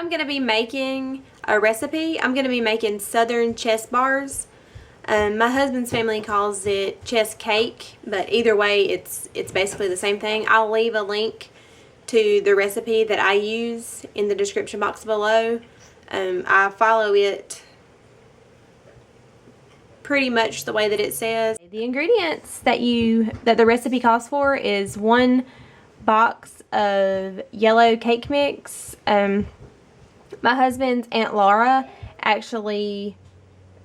I'm going to be making a recipe. I'm going to be making southern chess bars. My husband's family calls it chess cake, but either way it's basically the same thing. I'll leave a link to the recipe that I use in the description box below. I follow it pretty much the way that it says. The ingredients that the recipe calls for is 1 box of yellow cake mix. My husband's Aunt Laura actually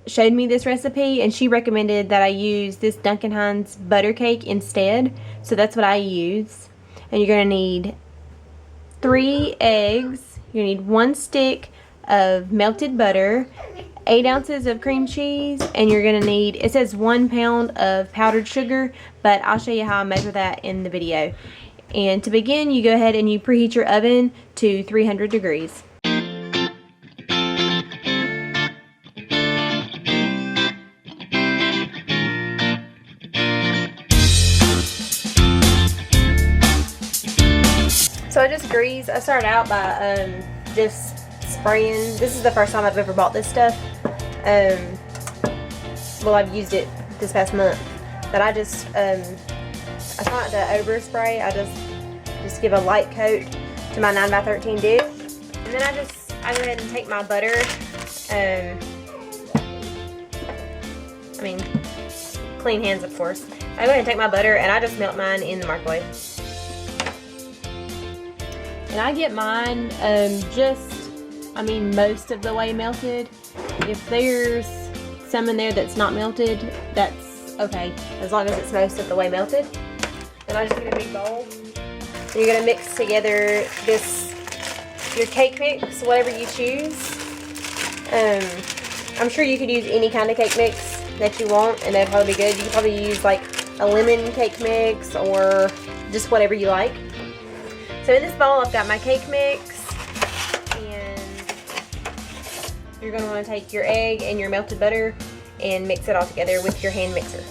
showed me this recipe, and she recommended that I use this Duncan Hines butter cake instead, so that's what I use. And you're going to need 3 eggs, you're going to need 1 stick of melted butter, 8 ounces of cream cheese, and you're going to need, it says 1 pound of powdered sugar, but I'll show you how I measure that in the video. And to begin, you go ahead and you preheat your oven to 300 degrees. So I started out by just spraying. This is the first time I've ever bought this stuff. Well, I've used it this past month, but I try not to overspray. I just give a light coat to my 9x13 dish, and then I go ahead and take my butter. I mean, clean hands, of course. I go ahead and take my butter and I just melt mine in the microwave. And I get mine most of the way melted. If there's some in there that's not melted, that's okay, as long as it's most of the way melted. And I just get a big bowl. And you're gonna mix together your cake mix, whatever you choose. I'm sure you could use any kind of cake mix that you want, and that'd probably be good. You could probably use like a lemon cake mix or just whatever you like. So in this bowl, I've got my cake mix, and you're going to want to take your egg and your melted butter and mix it all together with your hand mixer.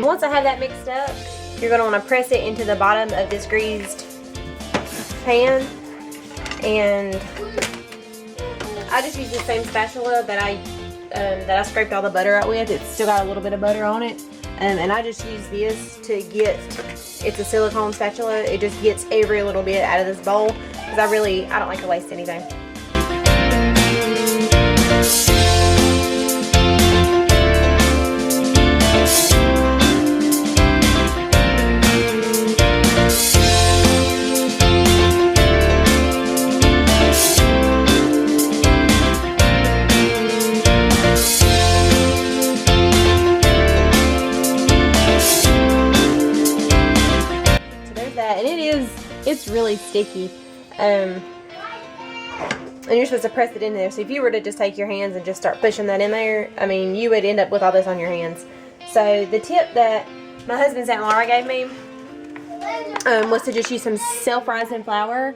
Once I have that mixed up, you're going to want to press it into the bottom of this greased pan, and I just use the same spatula that I scraped all the butter out with. It's still got a little bit of butter on it, and I just use this to get, it's a silicone spatula, it just gets every little bit out of this bowl, because I don't like to waste anything. It's really sticky, and you're supposed to press it in there. So if you were to just take your hands and just start pushing that in there, I mean, you would end up with all this on your hands. So the tip that my husband's Aunt Laura gave me was to just use some self-rising flour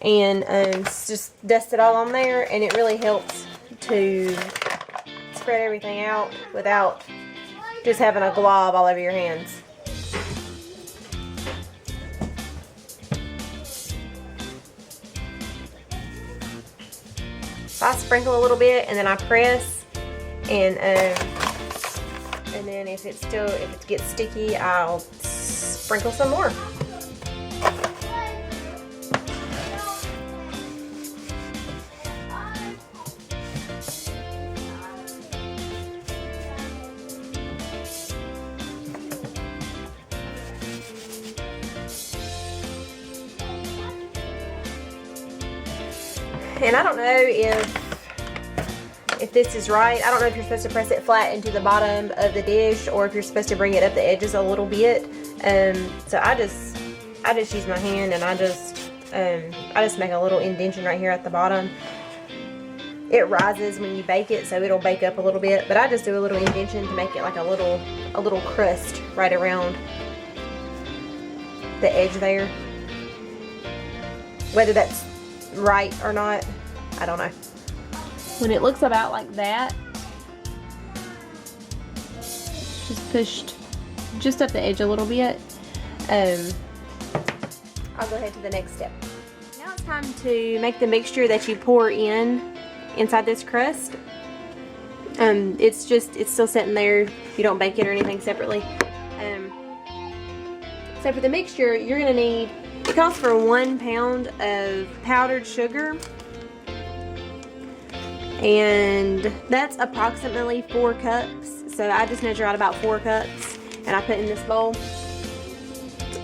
and just dust it all on there, and it really helps to spread everything out without just having a glob all over your hands. I sprinkle a little bit, and then I press, and then if it gets sticky, I'll sprinkle some more. And I don't know if this is right. I don't know if you're supposed to press it flat into the bottom of the dish, or if you're supposed to bring it up the edges a little bit. So I just use my hand, and I just make a little indentation right here at the bottom. it rises when you bake it, so it'll bake up a little bit. But I just do a little indentation to make it like a little crust right around the edge there. Whether that's right or not, I don't know. When it looks about like that, just pushed just up the edge a little bit. I'll go ahead to the next step. Now it's time to make the mixture that you pour inside this crust. It's still sitting there. You don't bake it or anything separately. So for the mixture, you're gonna need, it calls for 1 pound of powdered sugar, and that's approximately 4 cups. So I just measure out about 4 cups, and I put in this bowl.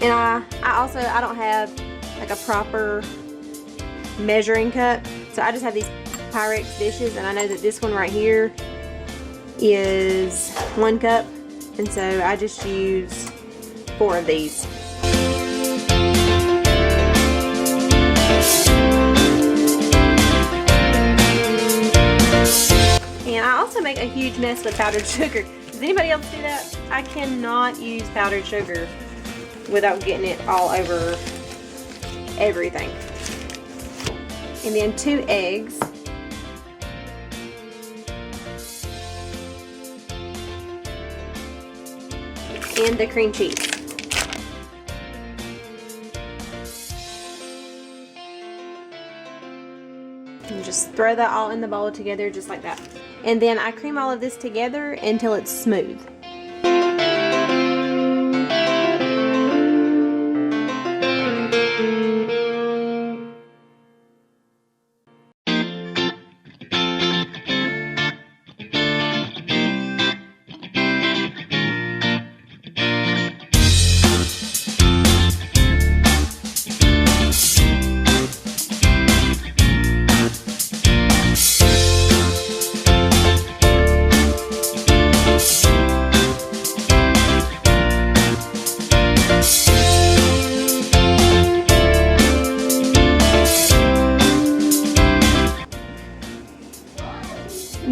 And I don't have like a proper measuring cup, so I just have these Pyrex dishes, and I know that this one right here is 1 cup, and so I just use 4 of these. And I also make a huge mess with powdered sugar. Does anybody else do that? I cannot use powdered sugar without getting it all over everything. And then 2 eggs. And the cream cheese. And just throw that all in the bowl together just like that. And then I cream all of this together until it's smooth.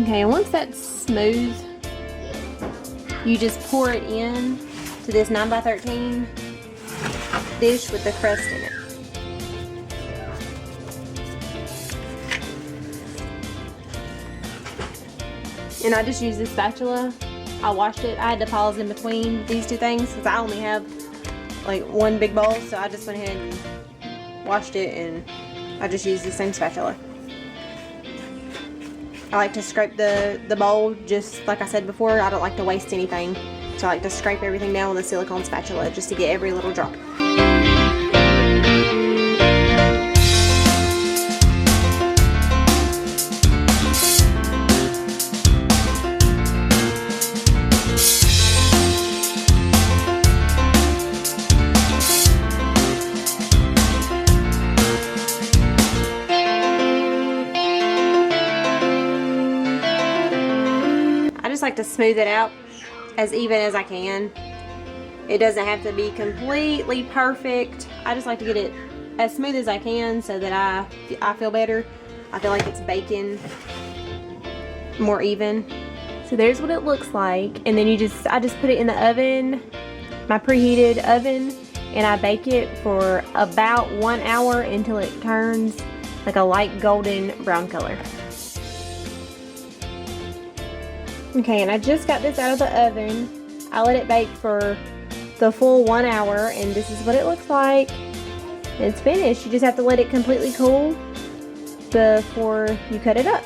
Okay, and once that's smooth, you just pour it in to this 9x13 dish with the crust in it. And I just use this spatula. I washed it. I had to pause in between these 2 things because I only have like 1 big bowl, so I just went ahead and washed it, and I just used the same spatula. I like to scrape the bowl, just like I said before. I don't like to waste anything, so I like to scrape everything down with a silicone spatula just to get every little drop. I just like to smooth it out as even as I can. It doesn't have to be completely perfect. I just like to get it as smooth as I can so that I feel better. I feel like it's baking more even. So there's what it looks like, and then I just put it in the oven, my preheated oven, and I bake it for about 1 hour until it turns like a light golden brown color. Okay, and I just got this out of the oven. I let it bake for the full 1 hour, and this is what it looks like. It's finished. You just have to let it completely cool before you cut it up.